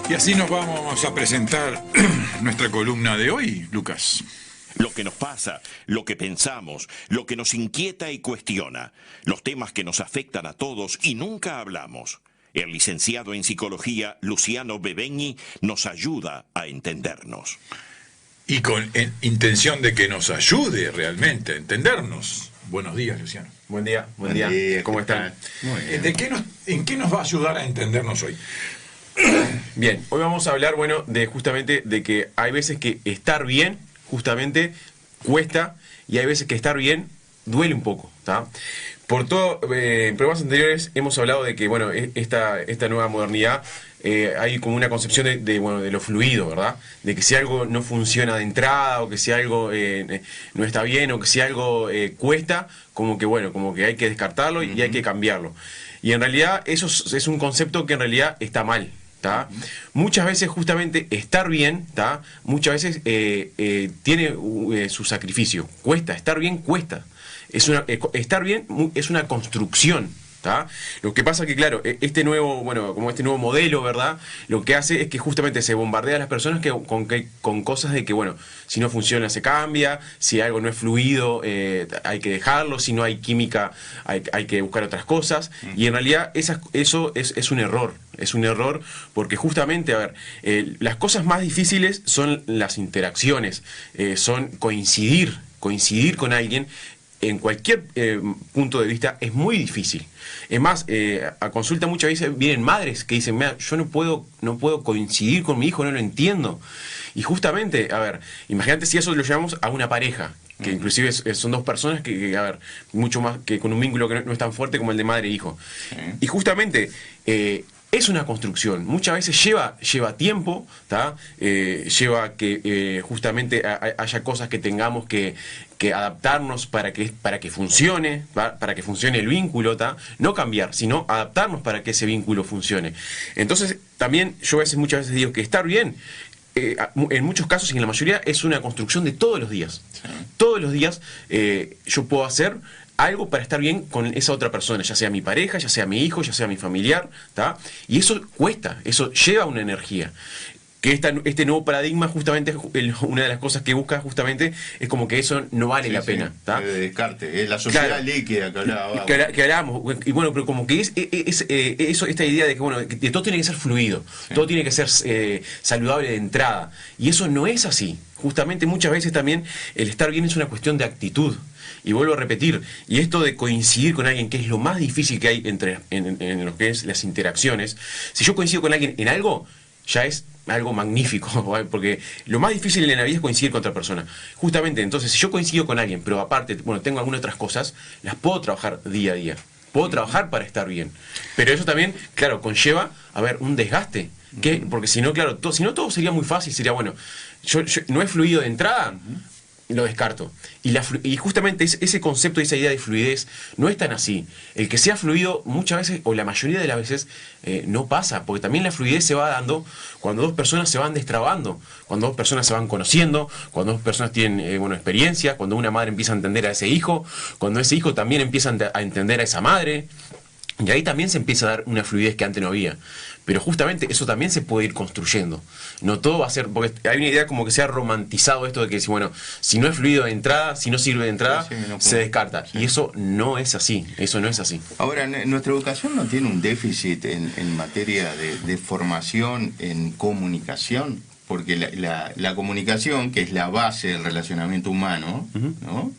Y así nos vamos a presentar nuestra columna de hoy, Lucas. Lo que nos pasa, lo que pensamos, lo que nos inquieta y cuestiona, los temas que nos afectan a todos y nunca hablamos. El licenciado en psicología Luciano Bebeñi nos ayuda a entendernos. Y con intención de que nos ayude realmente a entendernos. Buenos días, Luciano. Buen día, buen día. ¿Cómo están? Muy bien. ¿En qué nos va a ayudar a entendernos hoy? Bien, hoy vamos a hablar, justamente de que hay veces que estar bien, justamente, cuesta, y hay veces que estar bien duele un poco, ¿tá? Por todo, en programas anteriores hemos hablado de que, esta nueva modernidad, hay como una concepción de lo fluido, ¿verdad? De que si algo no funciona de entrada, o que si algo no está bien, o que si algo cuesta, como que hay que descartarlo y hay que cambiarlo. Y en realidad eso es un concepto que en realidad está mal, ¿tá? Muchas veces justamente estar bien, ¿tá? Muchas veces tiene su sacrificio. Cuesta, estar bien cuesta. Estar bien es una construcción, ¿tá? Lo que pasa que, claro, este nuevo modelo, ¿verdad? Lo que hace es que justamente se bombardea a las personas con cosas de que, si no funciona se cambia, si algo no es fluido hay que dejarlo, si no hay química hay que buscar otras cosas, y en realidad eso es un error. Es un error porque justamente, las cosas más difíciles son las interacciones, son coincidir con alguien. En cualquier punto de vista es muy difícil. Es más, a consulta muchas veces vienen madres que dicen, mira, yo no puedo coincidir con mi hijo, no lo entiendo. Y justamente, imagínate si eso lo llevamos a una pareja, que inclusive son dos personas que mucho más que con un vínculo que no es tan fuerte como el de madre e hijo. Y justamente es una construcción, muchas veces lleva tiempo, ¿tá? Lleva que justamente haya cosas que tengamos que adaptarnos para que funcione, para que funcione el vínculo, ¿tá? No cambiar, sino adaptarnos para que ese vínculo funcione. Entonces, también yo muchas veces digo que estar bien, en muchos casos y en la mayoría, es una construcción de todos los días. Sí. Todos los días yo puedo hacer algo para estar bien con esa otra persona, ya sea mi pareja, ya sea mi hijo, ya sea mi familiar, ¿tá? Y eso cuesta, eso lleva una energía. Que este nuevo paradigma, justamente, una de las cosas que busca, justamente, es como que eso no vale la pena, ¿tá? De descarte, es la sociedad líquida que hablábamos. Que hablábamos, y pero como que esta idea de que todo tiene que ser fluido, todo tiene que ser saludable de entrada, y eso no es así. Justamente muchas veces también el estar bien es una cuestión de actitud. Y vuelvo a repetir, y esto de coincidir con alguien, que es lo más difícil que hay en lo que es las interacciones, si yo coincido con alguien en algo, ya es algo magnífico, porque lo más difícil en la vida es coincidir con otra persona. Justamente, entonces, si yo coincido con alguien, pero aparte, tengo algunas otras cosas, las puedo trabajar día a día. Puedo trabajar para estar bien. Pero eso también, claro, conlleva, un desgaste. Porque si no, claro, si no todo sería muy fácil, sería, yo no he fluido de entrada, lo descarto. Y justamente ese concepto, esa idea de fluidez no es tan así. El que sea fluido muchas veces, o la mayoría de las veces, no pasa, porque también la fluidez se va dando cuando dos personas se van destrabando, cuando dos personas se van conociendo, cuando dos personas tienen experiencia, cuando una madre empieza a entender a ese hijo, cuando ese hijo también empieza a entender a esa madre. Y ahí también se empieza a dar una fluidez que antes no había. Pero justamente eso también se puede ir construyendo. No todo va a ser, porque hay una idea como que se ha romantizado esto de que si no es fluido de entrada, si no sirve de entrada, se descarta. Y eso no es así, eso no es así. Ahora, nuestra educación no tiene un déficit en materia de formación en comunicación, porque la comunicación, que es la base del relacionamiento humano, ¿no?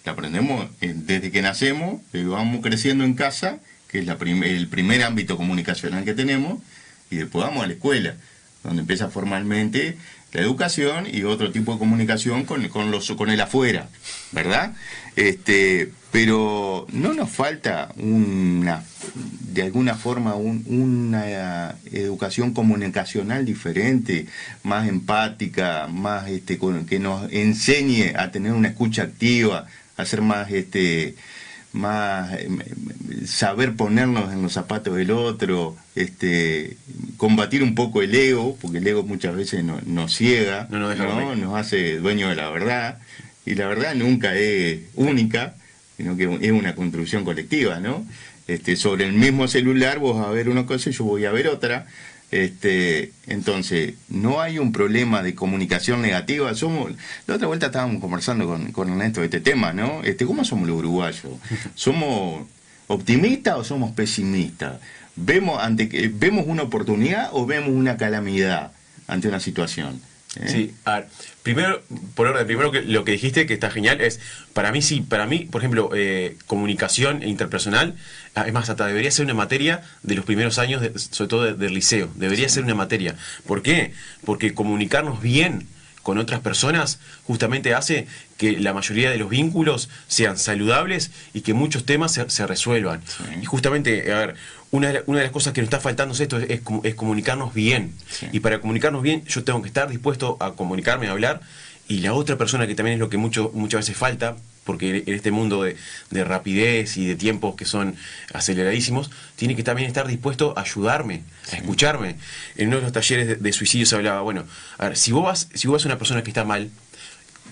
La aprendemos desde que nacemos, vamos creciendo en casa, que es el primer ámbito comunicacional que tenemos, y después vamos a la escuela, donde empieza formalmente la educación y otro tipo de comunicación con el afuera, ¿verdad? Pero no nos falta de alguna forma una educación comunicacional diferente, más empática, más que nos enseñe a tener una escucha activa, a ser más saber ponernos en los zapatos del otro, combatir un poco el ego, porque el ego muchas veces nos ciega, ¿no? Nos hace dueño de la verdad, y la verdad nunca es única, sino que es una construcción colectiva, ¿no? Sobre el mismo celular vos vas a ver una cosa y yo voy a ver otra, Entonces, no hay un problema de comunicación negativa. La otra vuelta estábamos conversando con Ernesto de este tema, ¿no? ¿Cómo somos los uruguayos? ¿Somos optimistas o somos pesimistas? ¿Vemos una oportunidad o vemos una calamidad ante una situación? Sí, a ver, primero, por orden, primero que lo que dijiste, que está genial, es, para mí, por ejemplo, comunicación interpersonal, es más, hasta debería ser una materia de los primeros años, sobre todo del liceo, debería ser una materia. ¿Por qué? Porque comunicarnos bien con otras personas justamente hace que la mayoría de los vínculos sean saludables y que muchos temas se resuelvan. Sí. Y justamente, a ver, una de las cosas que nos está faltando es comunicarnos bien. Sí. Y para comunicarnos bien yo tengo que estar dispuesto a comunicarme, a hablar, y la otra persona, que también es lo que muchas veces falta, porque en este mundo de rapidez y de tiempos que son aceleradísimos, tiene que también estar dispuesto a ayudarme, a escucharme. En uno de los talleres de suicidio se hablaba, bueno, a ver, si vos vas a una persona que está mal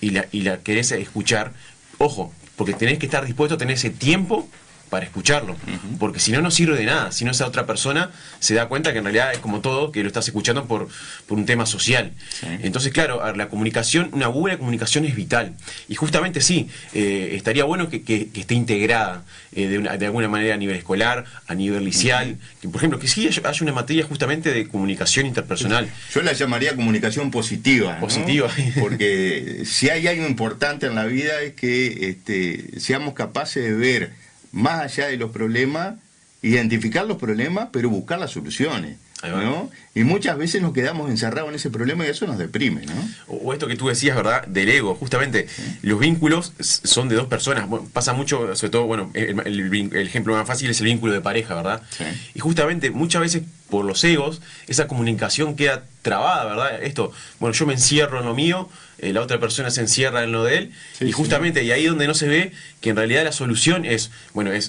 y la querés escuchar, ojo, porque tenés que estar dispuesto a tener ese tiempo para escucharlo, porque si no, no sirve de nada. Si no, esa otra persona se da cuenta que en realidad es como todo, que lo estás escuchando por un tema social. Sí. Entonces, claro, la comunicación, una buena comunicación es vital. Y justamente sí, estaría bueno que esté integrada de alguna manera a nivel escolar, a nivel liceal, que por ejemplo, que sí haya una materia justamente de comunicación interpersonal. Yo la llamaría comunicación positiva, ¿no? Positiva. Porque si hay algo importante en la vida es que seamos capaces de ver más allá de los problemas, identificar los problemas, pero buscar las soluciones, ¿no? Y muchas veces nos quedamos encerrados en ese problema y eso nos deprime, ¿no? O esto que tú decías, ¿verdad? Del ego, justamente. ¿Sí? Los vínculos son de dos personas. Bueno, pasa mucho, sobre todo, bueno, el ejemplo más fácil es el vínculo de pareja, ¿verdad? Sí. Y justamente muchas veces por los egos, esa comunicación queda trabada, ¿verdad? Bueno, yo me encierro en lo mío, la otra persona se encierra en lo de él, sí, y justamente, sí. Y ahí donde no se ve que en realidad la solución es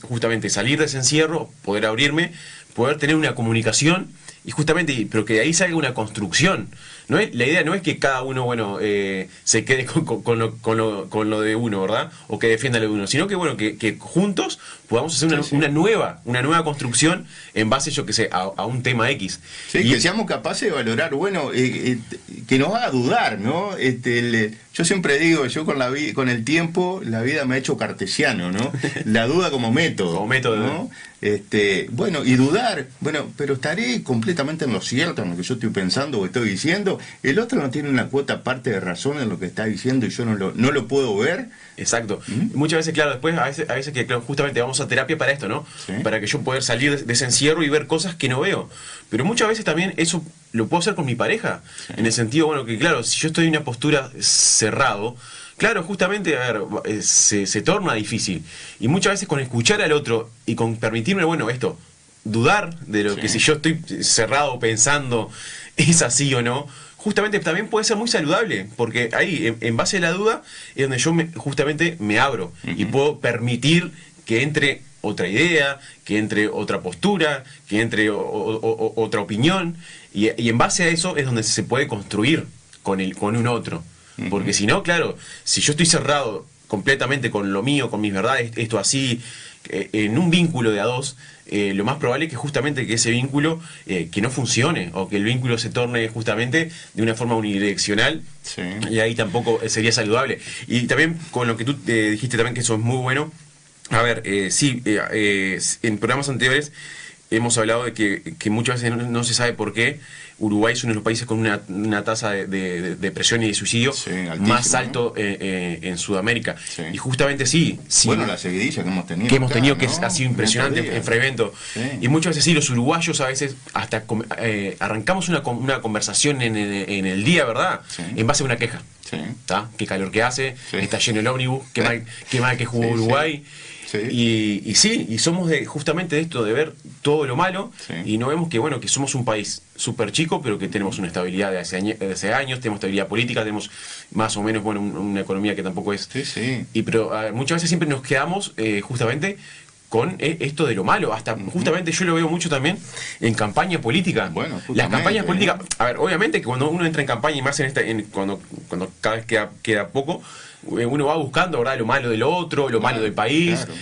justamente salir de ese encierro, poder abrirme, poder tener una comunicación, y justamente, pero que de ahí salga una construcción. La idea no es que cada uno, se quede con lo de uno, ¿verdad? O que defienda lo de uno, sino que juntos podamos hacer una nueva construcción en base, yo que sé, a un tema X. Sí, que seamos capaces de valorar, que nos haga dudar, ¿no? Yo siempre digo, yo con el tiempo, la vida me ha hecho cartesiano, ¿no? La duda como método. Como método, ¿no? Y dudar, pero estaré completamente en lo cierto, en lo que yo estoy pensando o estoy diciendo. El otro no tiene una cuota aparte de razón en lo que está diciendo y yo no lo puedo ver. Exacto. Muchas veces, claro, después a veces que claro, justamente vamos a terapia para esto, ¿no? Sí. Para que yo pueda salir de ese encierro y ver cosas que no veo. Pero muchas veces también eso lo puedo hacer con mi pareja. Sí. En el sentido, que claro, si yo estoy en una postura cerrado, claro, justamente, se torna difícil. Y muchas veces con escuchar al otro y con permitirme, dudar de lo que si yo estoy cerrado pensando es así o no, justamente también puede ser muy saludable, porque ahí, en base a la duda, es donde yo justamente me abro y puedo permitir que entre otra idea, que entre otra postura, que entre otra opinión, y en base a eso es donde se puede construir con un otro. Porque si no, claro, si yo estoy cerrado completamente con lo mío, con mis verdades, esto así, en un vínculo de a dos, lo más probable es que justamente que ese vínculo que no funcione, o que el vínculo se torne justamente de una forma unidireccional, sí. Y ahí tampoco sería saludable. Y también con lo que tú dijiste también, que eso es muy bueno. A ver, en programas anteriores hemos hablado de que muchas veces no se sabe por qué Uruguay es uno de los países con una tasa de depresión y de suicidio más alto, ¿no? En Sudamérica. Sí. Y justamente sí. La seguidilla que hemos tenido. Que ha sido impresionante en Frevento. Sí. Y muchas veces sí, los uruguayos a veces hasta arrancamos una conversación en el día, ¿verdad? Sí. En base a una queja. Sí. Qué calor que hace, está lleno el ómnibus, qué mal que jugó Uruguay. Sí. Sí. Y somos justamente de esto, de ver todo lo malo, y no vemos que somos un país súper chico, pero que tenemos una estabilidad de hace años, tenemos estabilidad política, tenemos más o menos una economía que tampoco es... Sí. Pero muchas veces siempre nos quedamos justamente con esto de lo malo, hasta justamente yo lo veo mucho también en campaña política. Las campañas políticas, a ver, obviamente que cuando uno entra en campaña y más cuando cada vez queda poco, uno va buscando, ¿verdad?, lo malo del otro, lo malo del país. Claro.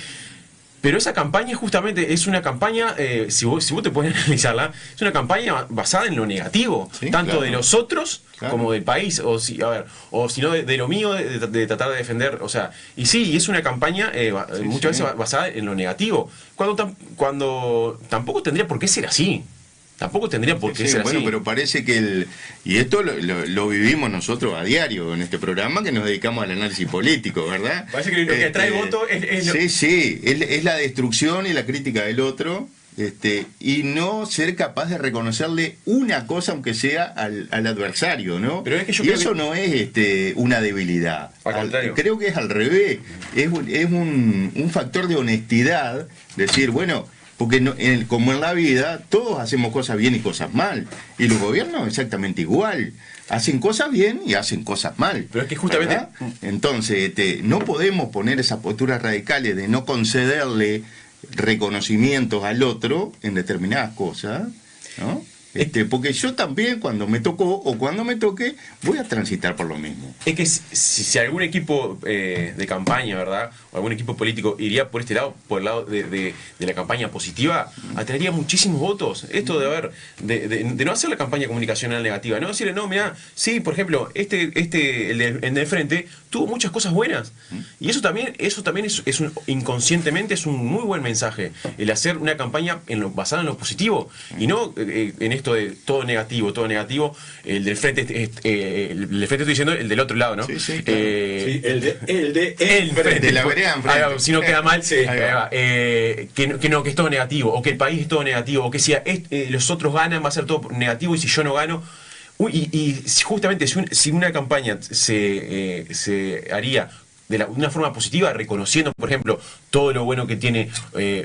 Pero esa campaña justamente es una campaña, si vos te puedes analizarla, es una campaña basada en lo negativo, Sí, tanto claro. de los otros Claro. como del país, o si no de lo mío, de tratar de defender, o sea, y sí, y es una campaña muchas sí. veces basada en lo negativo, cuando tampoco tendría por qué ser así. Tampoco tendría por qué Sí, ser bueno, así. pero parece que y esto lo vivimos nosotros a diario en este programa, que nos dedicamos al análisis político, ¿verdad? Parece que lo que atrae voto es lo... Sí, es la destrucción y la crítica del otro, y no ser capaz de reconocerle una cosa, aunque sea al adversario, ¿no? Pero es que yo y creo eso que- no es una debilidad. Al contrario. Creo que es al revés. Es un factor de honestidad, decir, bueno, porque como en la vida, todos hacemos cosas bien y cosas mal. Y los gobiernos exactamente igual. Hacen cosas bien y hacen cosas mal. Pero es que justamente... ¿verdad? Entonces, no podemos poner esas posturas radicales de no concederle reconocimientos al otro en determinadas cosas, ¿no? Porque yo también, cuando me tocó o cuando me toque, voy a transitar por lo mismo. Es que si algún equipo de campaña, ¿verdad? O algún equipo político iría por este lado, por el lado de la campaña positiva, atraería muchísimos votos. Esto de no hacer la campaña comunicacional negativa, no decirle, no, mira, sí, por ejemplo, el del frente tuvo muchas cosas buenas. Y eso también inconscientemente es un muy buen mensaje, el hacer una campaña basada en lo positivo, y no en esto de todo negativo, el del frente, el del frente estoy diciendo el del otro lado, ¿no? Sí, sí, claro. Sí, el de frente. De la vereda enfrente. Ahí va, si no queda mal, Sí, ahí va. Que es todo negativo, o que el país es todo negativo, o que si los otros ganan va a ser todo negativo, y si yo no gano... Y justamente si una campaña se haría de una forma positiva, reconociendo, por ejemplo, todo lo bueno que tiene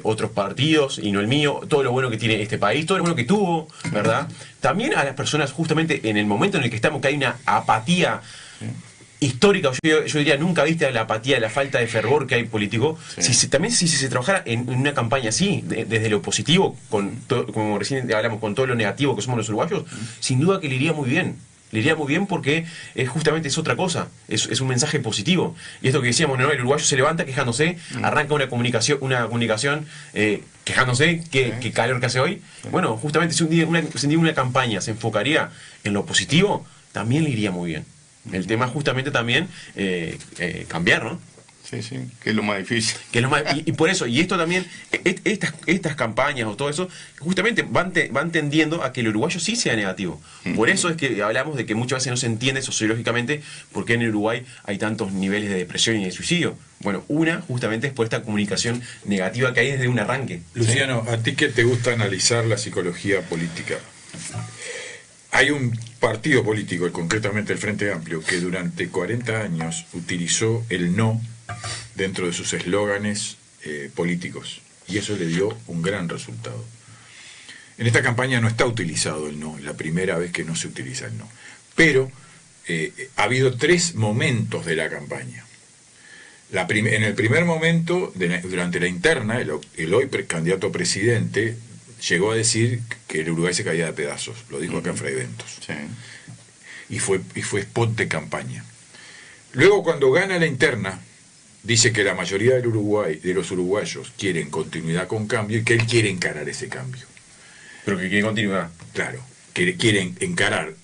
otros partidos y no el mío, todo lo bueno que tiene este país, todo lo bueno que tuvo, ¿verdad? También a las personas, justamente en el momento en el que estamos, que hay una apatía histórica, yo diría, nunca viste la apatía, la falta de fervor que hay político. Sí. Si se trabajara en una campaña así, desde lo positivo, como recién hablamos, con todo lo negativo que somos los uruguayos, sin duda que le iría muy bien. Le iría muy bien porque justamente es otra cosa, es un mensaje positivo. Y esto que decíamos, ¿no? El uruguayo se levanta quejándose, arranca una comunicación quejándose, qué calor que hace hoy. Bueno, justamente si un día una campaña se enfocaría en lo positivo, también le iría muy bien. El tema justamente también cambiar, ¿no? Sí, sí, que es lo más difícil. Que es lo más, y por eso, y esto también, estas campañas o todo eso, justamente van tendiendo a que el uruguayo sí sea negativo. Por eso es que hablamos de que muchas veces no se entiende sociológicamente por qué en el Uruguay hay tantos niveles de depresión y de suicidio. Bueno, justamente es por esta comunicación negativa que hay desde un arranque. Luciano, a ti que te gusta analizar la psicología política, hay un partido político, concretamente el Frente Amplio, que durante 40 años utilizó el no dentro de sus eslóganes políticos, y eso le dio un gran resultado. En esta campaña no está utilizado el no, es la primera vez que no se utiliza el no, pero ha habido 3 momentos de la campaña. En el primer momento, durante la interna, el hoy candidato a presidente llegó a decir que el Uruguay se caía de pedazos, lo dijo acá en Fray Ventos, Sí. y fue spot de campaña. Luego, cuando gana la interna, dice que la mayoría de los uruguayos quieren continuidad con cambio y que él quiere encarar ese cambio. Pero que quiere continuar. Claro, que quieren encarar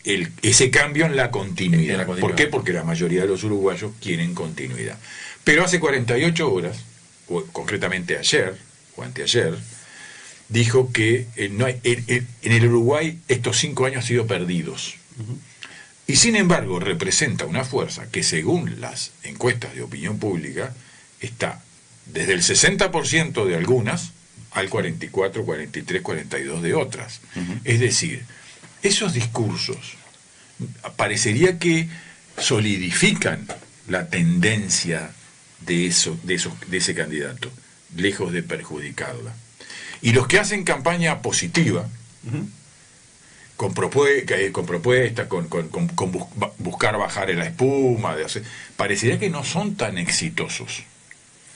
ese cambio en la continuidad. En la continuidad. ¿Por qué? Porque la mayoría de los uruguayos quieren continuidad. Pero hace 48 horas, o concretamente ayer o anteayer, dijo que en el Uruguay estos 5 años han sido perdidos. Y sin embargo representa una fuerza que, según las encuestas de opinión pública, está desde el 60% de algunas al 44, 43, 42 de otras. Es decir, esos discursos parecería que solidifican la tendencia de ese candidato, lejos de perjudicarla. Y los que hacen campaña positiva, con propuestas, con buscar bajar la espuma, parecería que no son tan exitosos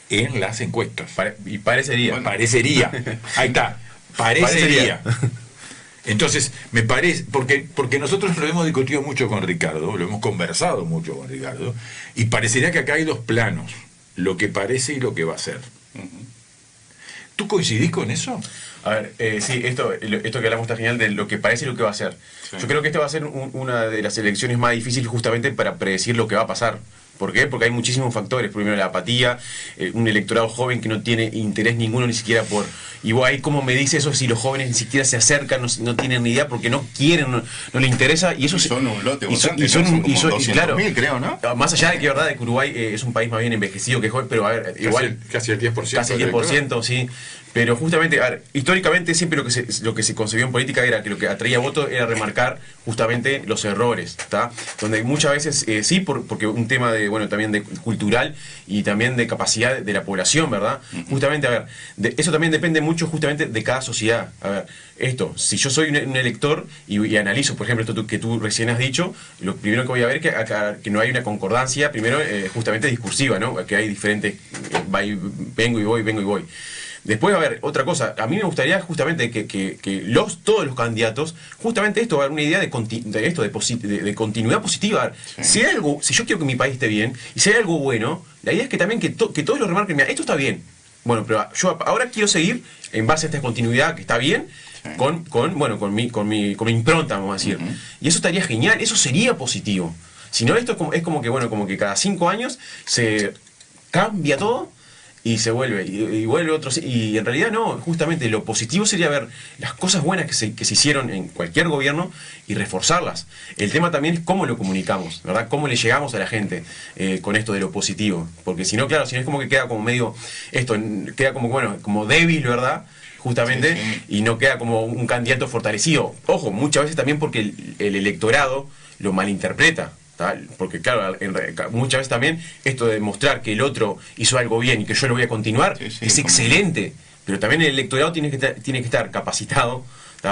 en las encuestas. Y parecería. Bueno. Parecería. Ahí está. Parecería. Entonces, me parece, porque nosotros lo hemos discutido mucho con Ricardo, lo hemos conversado mucho con Ricardo, y parecería que acá hay 2 planos, lo que parece y lo que va a ser. ¿Tú coincidís con eso? A ver, sí, esto que hablamos está genial de lo que parece y lo que va a ser. Sí. Yo creo que esta va a ser una de las elecciones más difíciles justamente para predecir lo que va a pasar. ¿Por qué? Porque hay muchísimos factores. Primero la apatía, un electorado joven que no tiene interés ninguno ni siquiera por... Y vos ahí cómo me dice eso si los jóvenes ni siquiera se acercan, no tienen ni idea porque no quieren, no les interesa. Y eso Y son un lote y son, votante, y son, ¿no? Son y como son- y claro, 200.000, creo, ¿no? Más allá de que verdad de que Uruguay es un país más bien envejecido que joven, pero a ver, igual... Casi el 10%. Casi el del 10%, sí. Pero justamente, a ver, históricamente siempre lo que se concebió en política era que lo que atraía votos era remarcar justamente los errores, ¿está? Donde muchas veces, sí, porque un tema de, bueno, también de cultural y también de capacidad de la población, ¿verdad? Justamente, a ver, eso también depende mucho justamente de cada sociedad. A ver, si yo soy un elector y analizo, por ejemplo, esto que tú recién has dicho, lo primero que voy a ver es que no hay una concordancia, primero, justamente discursiva, ¿no? Que hay diferentes, vengo y voy. Después, a ver, otra cosa, a mí me gustaría justamente que todos los candidatos, justamente esto, a ver, una idea de continuidad positiva. A ver, si yo quiero que mi país esté bien, y si hay algo bueno, la idea es que también que todos lo remarquen, mira, esto está bien. Bueno, pero yo ahora quiero seguir en base a esta continuidad que está bien, con mi impronta, vamos a decir. Y eso estaría genial, eso sería positivo. Si no, esto es como que cada 5 años se cambia todo y se vuelve, y vuelve otro. Y en realidad no, justamente lo positivo sería ver las cosas buenas que se hicieron en cualquier gobierno y reforzarlas. El tema también es cómo lo comunicamos, ¿verdad? Cómo le llegamos a la gente con esto de lo positivo. Porque si no, claro, si no es como que queda como medio, queda como débil, ¿verdad? Justamente, Sí. Y no queda como un candidato fortalecido. Ojo, muchas veces también porque el electorado lo malinterpreta. Porque claro, muchas veces también esto de demostrar que el otro hizo algo bien y que yo lo voy a continuar es excelente, pero también el electorado tiene que estar capacitado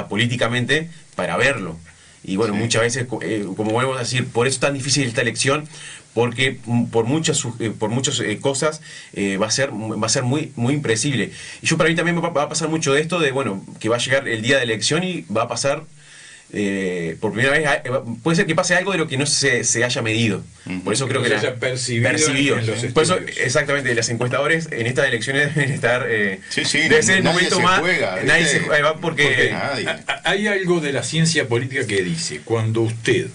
políticamente para verlo. Y bueno, muchas veces, como vuelvo a decir, por eso es tan difícil esta elección, porque por muchas cosas va a ser muy, muy impredecible. Y para mí también va a pasar mucho de esto, que va a llegar el día de elección y va a pasar por primera vez, puede ser que pase algo de lo que no se haya medido. Por eso creo que se haya percibido en los por eso, estudios. exactamente, las encuestadores en estas elecciones deben estar. Debe ser el nadie momento se más. juega, Nadie ¿viste? se juega porque. Nadie. Hay algo de la ciencia política que dice, cuando usted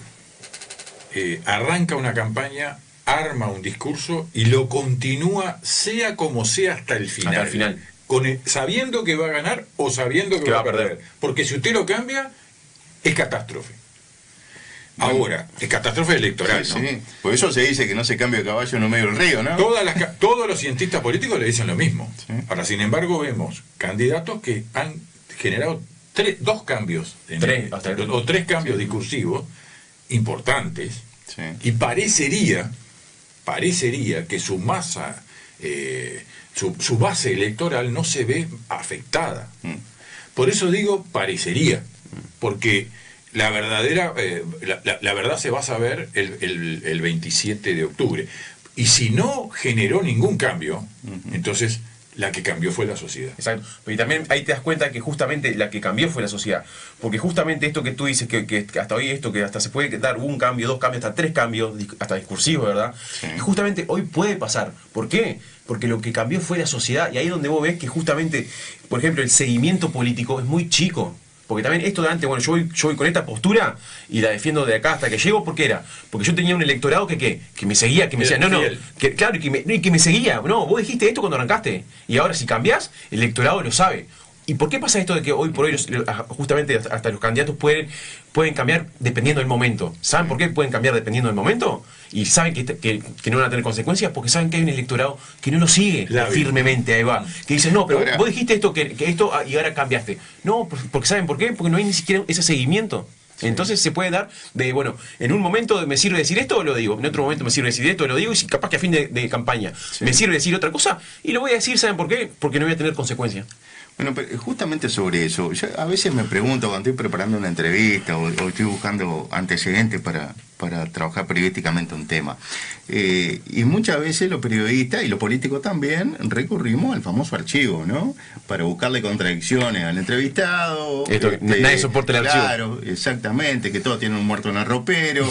arranca una campaña, arma un discurso y lo continúa, sea como sea, hasta el final. Hasta el final. Sabiendo que va a ganar o sabiendo que va a perder. Porque si usted lo cambia, es catástrofe. Ahora, es catástrofe electoral, Sí, ¿no? sí. Por eso se dice que no se cambia el caballo en el medio del río, ¿no? Todos los cientistas políticos le dicen lo mismo. Sí. Ahora, sin embargo, vemos candidatos que han generado dos cambios, o tres cambios discursivos importantes, Sí. y parecería que su masa, su base electoral no se ve afectada. Por eso digo parecería, porque la verdadera la verdad se va a saber el 27 de octubre. Y si no generó ningún cambio, entonces la que cambió fue la sociedad. Exacto. Y también ahí te das cuenta que justamente la que cambió fue la sociedad. Porque justamente esto que tú dices, que hasta hoy que hasta se puede dar un cambio, 2 cambios, hasta 3 cambios, hasta discursivos, ¿verdad? Sí. Y justamente hoy puede pasar. ¿Por qué? Porque lo que cambió fue la sociedad. Y ahí es donde vos ves que justamente, por ejemplo, el seguimiento político es muy chico. Porque también esto de antes, yo voy con esta postura y la defiendo de acá hasta que llego, ¿por qué era? Porque yo tenía un electorado que me seguía, que me decía, claro, y que me seguía. No, vos dijiste esto cuando arrancaste. Y ahora si cambiás, el electorado lo sabe. ¿Y por qué pasa esto de que hoy por hoy justamente hasta los candidatos pueden cambiar dependiendo del momento? ¿Saben por qué pueden cambiar dependiendo del momento? Y saben que no van a tener consecuencias porque saben que hay un electorado que no lo sigue firmemente, ahí va. Que dice, no, pero Ahora, vos dijiste esto, que esto, y ahora cambiaste. No, porque ¿saben por qué? Porque no hay ni siquiera ese seguimiento. Entonces se puede dar en un momento me sirve decir esto o lo digo, en otro momento me sirve decir esto o lo digo, y si capaz que a fin de campaña me sirve decir otra cosa, y lo voy a decir, ¿saben por qué? Porque no voy a tener consecuencias. Bueno, pero justamente sobre eso, yo a veces me pregunto cuando estoy preparando una entrevista o estoy buscando antecedentes para trabajar periodísticamente un tema. Y muchas veces los periodistas y los políticos también recurrimos al famoso archivo, ¿no? Para buscarle contradicciones al entrevistado. Nadie soporta el archivo. Claro, exactamente, que todos tienen un muerto en el ropero.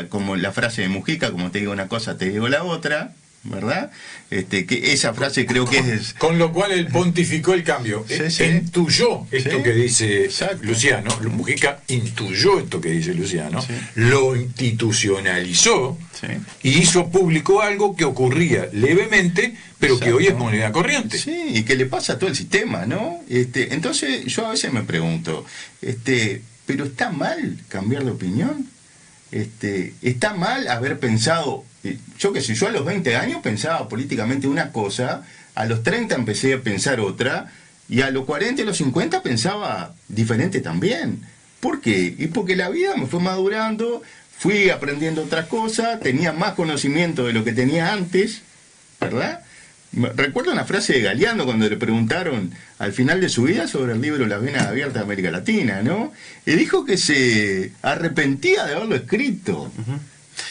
Como la frase de Mujica, como te digo una cosa, te digo la otra. ¿verdad? Que esa frase creo que es... Con lo cual él pontificó el cambio. Sí. Intuyó esto Sí. que dice Exacto. Luciano. Mujica intuyó esto que dice Luciano, Sí. lo institucionalizó Sí. y hizo público algo que ocurría levemente, pero que Exacto. hoy es moneda corriente. Sí, y que le pasa a todo el sistema, ¿no? Entonces yo a veces me pregunto, ¿pero está mal cambiar de opinión? ¿Está mal haber pensado, yo qué sé, yo a los 20 años pensaba políticamente una cosa, a los 30 empecé a pensar otra, y a los 40 y los 50 pensaba diferente también? ¿Por qué? Y porque la vida me fue madurando, fui aprendiendo otras cosas, tenía más conocimiento de lo que tenía antes, ¿verdad? Recuerdo una frase de Galeano cuando le preguntaron al final de su vida sobre el libro Las venas abiertas de América Latina, ¿no? Y dijo que se arrepentía de haberlo escrito.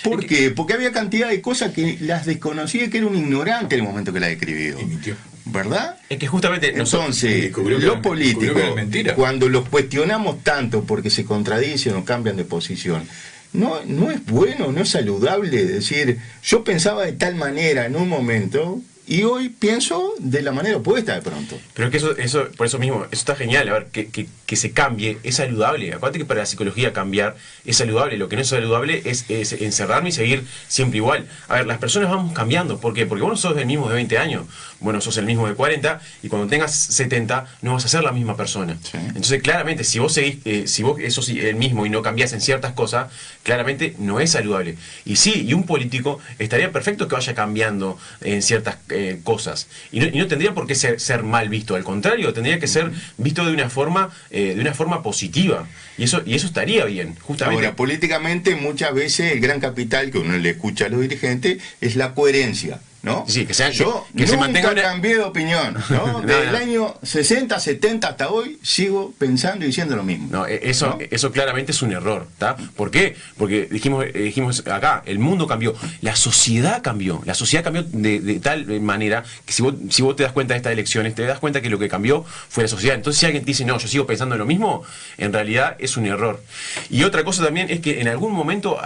¿Por qué? Porque había cantidad de cosas que las desconocía, que era un ignorante en el momento que las escribió. Y mintió. ¿Verdad? Es que justamente Entonces, descubrió que los era- políticos, descubrió que era mentira. cuando los cuestionamos tanto porque se contradicen o cambian de posición, no es bueno, no es saludable decir, yo pensaba de tal manera en un momento y hoy pienso de la manera opuesta de pronto. Pero es que eso, por eso mismo, eso está genial, a ver, que se cambie, es saludable. Acuérdate que para la psicología cambiar es saludable, lo que no es saludable es encerrarme y seguir siempre igual. A ver, las personas vamos cambiando, ¿por qué? Porque vos no sos el mismo de 20 años, bueno, sos el mismo de 40, y cuando tengas 70 no vas a ser la misma persona. Sí. Entonces, claramente, si vos seguís, si vos sos el mismo y no cambiás en ciertas cosas, claramente no es saludable. Y sí, y un político estaría perfecto que vaya cambiando en ciertas cosas. Y no tendría por qué ser mal visto, al contrario, tendría que ser visto de una forma positiva. Y eso estaría bien, justamente. Ahora, políticamente muchas veces el gran capital que uno le escucha a los dirigentes es la coherencia, ¿no? Sí, que Yo que se nunca mantenga una- cambié de opinión, ¿no? No, Desde el no. año 60, 70 hasta hoy sigo pensando y diciendo lo mismo. No, eso, ¿no? eso claramente es un error, ¿está? ¿Por qué? Porque dijimos acá, el mundo cambió, la sociedad cambió de tal manera que si vos te das cuenta de estas elecciones, te das cuenta que lo que cambió fue la sociedad. Entonces si alguien te dice, no, yo sigo pensando en lo mismo, en realidad es un error. Y otra cosa también es que en algún momento,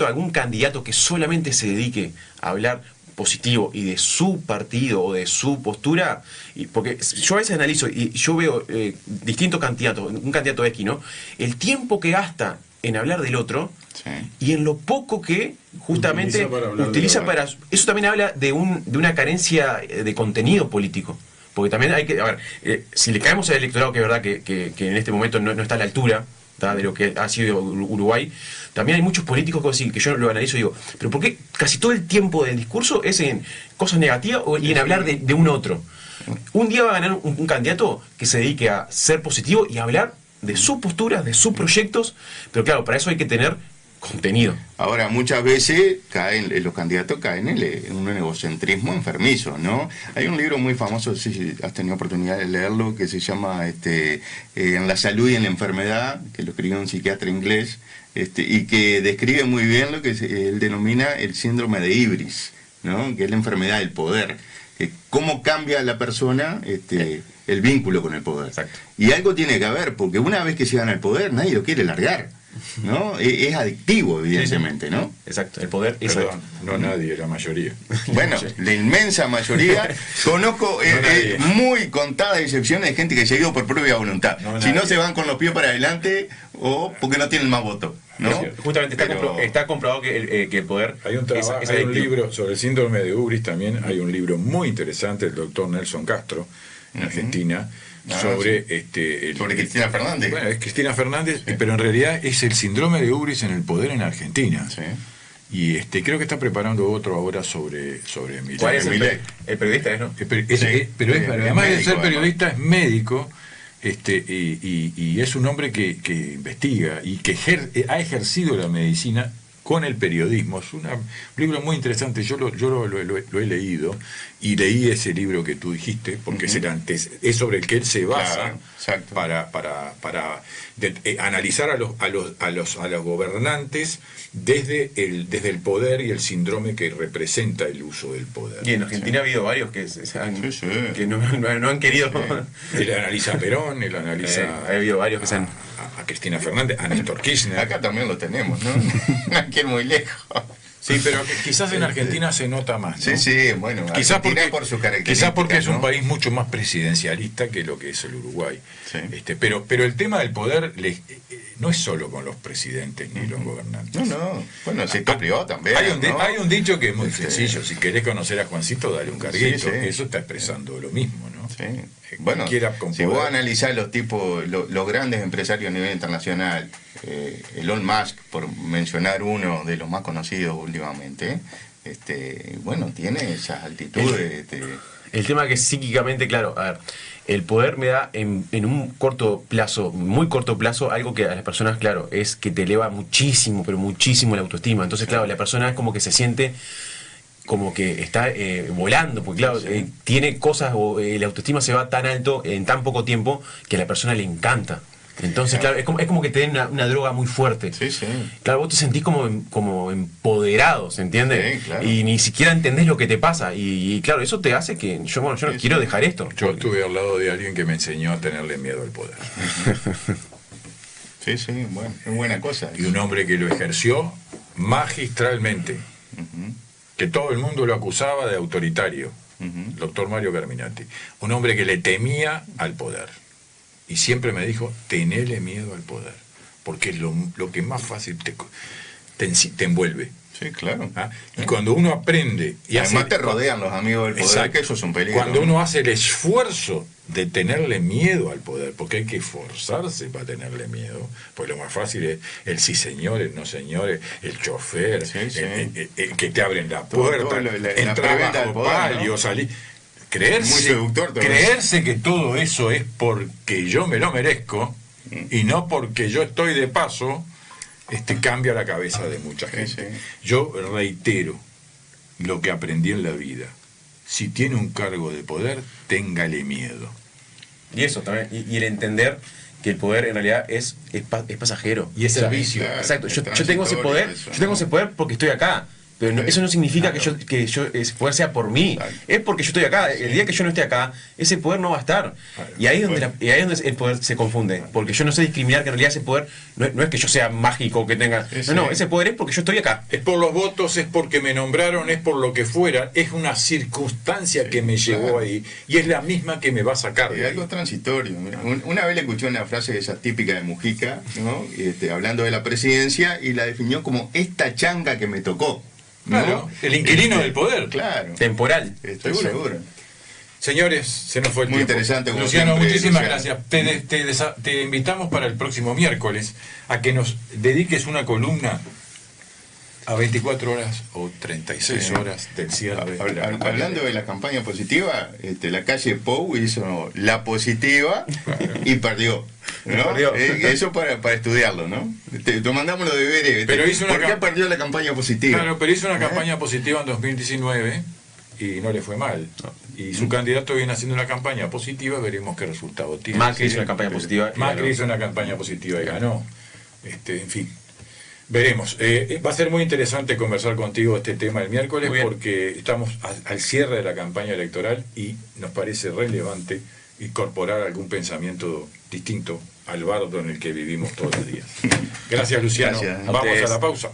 algún candidato que solamente se dedique a hablar positivo y de su partido o de su postura, porque yo a veces analizo y yo veo distintos candidatos, un candidato X, ¿no? El tiempo que gasta en hablar del otro Sí. y en lo poco que justamente Utiliza para hablar utiliza de lo para... Eso también habla de una carencia de contenido político. Porque también hay que... A ver, si le caemos al electorado, que es verdad que en este momento no está a la altura, ¿tá?, de lo que ha sido Uruguay, también hay muchos políticos que yo lo analizo y digo, pero ¿por qué casi todo el tiempo del discurso es en cosas negativas y en hablar de un otro? Un día va a ganar un candidato que se dedique a ser positivo y a hablar de sus posturas, de sus proyectos, pero claro, para eso hay que tener contenido. Ahora, muchas veces los candidatos caen en un egocentrismo enfermizo, ¿no? Hay un libro muy famoso, no sé si has tenido oportunidad de leerlo, que se llama En la salud y en la enfermedad, que lo escribió un psiquiatra inglés, y que describe muy bien lo que él denomina el síndrome de Ibris, ¿no? Que es la enfermedad del poder. Cómo cambia la persona el vínculo con el poder. Exacto. Y algo tiene que haber, porque una vez que se gana el poder, nadie lo quiere largar, ¿no? Es adictivo, evidentemente, ¿no? Exacto, el poder es... Perdón, no nadie, la mayoría. Bueno, la inmensa mayoría, conozco nadie. muy contadas excepciones de gente que se ha ido por propia voluntad. No Si no nadie. se van con los pies para adelante o porque no tienen más votos, ¿no? Justamente Pero- está comprobado que el poder Hay un, trabajo, es hay un adictivo. libro sobre el síndrome de Ubris también, hay un libro muy interesante del doctor Nelson Castro, en Argentina, Ah, sobre sí. Sobre Cristina Fernández. Bueno, es Cristina Fernández, pero en realidad es el síndrome de Ubris en el poder en Argentina. Sí. Y creo que está preparando otro ahora sobre Milei. ¿Cuál es Milei. el periodista? ¿No? Pero Sí, pero sí, además de médico, ser periodista, es médico, y es un hombre que investiga y que ha ejercido la medicina con el periodismo. Es un libro muy interesante, yo lo he leído, y leí ese libro que tú dijiste, porque es sobre el que él se basa, Claro, exacto. para analizar a los gobernantes desde el poder y el síndrome que representa el uso del poder. Y en Argentina ha habido varios que, Sí. que no han querido... Él analiza a Perón, él analiza ha habido varios que se han... a Cristina Fernández, a Néstor Kirchner. Acá también lo tenemos, ¿no? No hay que ir muy lejos. Sí, pero quizás en Argentina se nota más, ¿no? Sí, sí, bueno, Quizás Argentina porque, por sus características, quizás porque es un ¿no? país mucho más presidencialista que lo que es el Uruguay. Sí. Pero el tema del poder no es solo con los presidentes ni los gobernantes. No, bueno, el sector privado también. ¿no? Hay un dicho que es muy sencillo: si querés conocer a Juancito, dale un carguito. Sí, sí. Eso está expresando lo mismo, ¿no? Sí. Bueno, Cualquiera con si poder. vos analizás los tipos, los grandes empresarios a nivel internacional, Elon Musk, por mencionar uno de los más conocidos últimamente, bueno, tiene esas altitudes. El tema que psíquicamente, claro, a ver, el poder me da en un corto plazo, muy corto plazo, algo que a las personas, claro, es que te eleva muchísimo, pero muchísimo la autoestima. Entonces, claro, la persona es como que se siente como que está volando, porque claro, tiene cosas, o la autoestima se va tan alto en tan poco tiempo que a la persona le encanta. Entonces, claro, es como que te den una droga muy fuerte. Sí, sí. Claro, vos te sentís como empoderado, ¿se entiende? Sí, claro. Y ni siquiera entendés lo que te pasa. Y claro, eso te hace que yo no quiero dejar esto. Yo estuve al lado de alguien que me enseñó a tenerle miedo al poder. Sí, sí, bueno, es buena cosa. Y un hombre que lo ejerció magistralmente. Ujú, Que todo el mundo lo acusaba de autoritario, ujú. doctor Mario Carminati, un hombre que le temía al poder. Y siempre me dijo: tenele miedo al poder, porque es lo que más fácil te envuelve. Sí, claro. ¿Ah? Y cuando uno aprende y Además hace, te rodean los amigos del poder, Exacto. que eso es un peligro. Cuando ¿no? uno hace el esfuerzo de tenerle miedo al poder, porque hay que esforzarse para tenerle miedo, pues lo más fácil es el sí señores, no señores, el chofer, Sí, sí. el que te abren la Todo puerta, la entrar preventa del bajo poder, palio, ¿no? salir. Muy seductor todo Creerse que todo eso es porque yo me lo merezco y no porque yo estoy de paso, cambia la cabeza de mucha gente. Sí. Yo reitero lo que aprendí en la vida: si tiene un cargo de poder, téngale miedo. Y eso también, y el entender que el poder en realidad es pasajero. Y es servicio. Exacto, yo Es tengo ese poder, transitorio eso, yo tengo ¿no? ese poder porque estoy acá. Pero eso no significa Claro. que ese poder sea por mí. Claro. Es porque yo estoy acá. El día que yo no esté acá, ese poder no va a estar. Claro. Y ahí es donde el poder se confunde. Porque yo no sé discriminar que en realidad ese poder no es que yo sea mágico, que tenga... Sí, No, sí. ese poder es porque yo estoy acá. Es por los votos, es porque me nombraron, es por lo que fuera, es una circunstancia que me llevó claro. ahí y es la misma que me va a sacar Es de ahí. algo transitorio. Mira. Una vez le escuché una frase de esa típica de Mujica, ¿no? Hablando de la presidencia, y la definió como esta changa que me tocó. ¿no? Claro, el inquilino del poder. Claro, Temporal. estoy Seguro. seguro. Señores, se nos fue el Muy tiempo. interesante, como Luciano, siempre, muchísimas Luciano. gracias. Te invitamos para el próximo miércoles a que nos dediques una columna a 24 horas o 36 Sí. horas del cierre. de la campaña. Hablando de la campaña positiva, la calle Pou hizo la positiva y perdió. ¿no? Perdió. Eso para estudiarlo, ¿no? Te mandamos los deberes. Pero hizo una ¿Por qué cam- perdió la campaña positiva? Claro, pero hizo una campaña positiva en 2019 y no le fue mal. Y su candidato viene haciendo una campaña positiva, veremos qué resultado tiene. Macri hizo una campaña positiva y Macri ganó. hizo una campaña positiva y ganó. En fin, veremos. Va a ser muy interesante conversar contigo este tema el miércoles Muy bien. porque estamos al cierre de la campaña electoral y nos parece relevante incorporar algún pensamiento distinto al bardo en el que vivimos todos los días. Gracias, Luciano. Gracias. Vamos ustedes. a la pausa.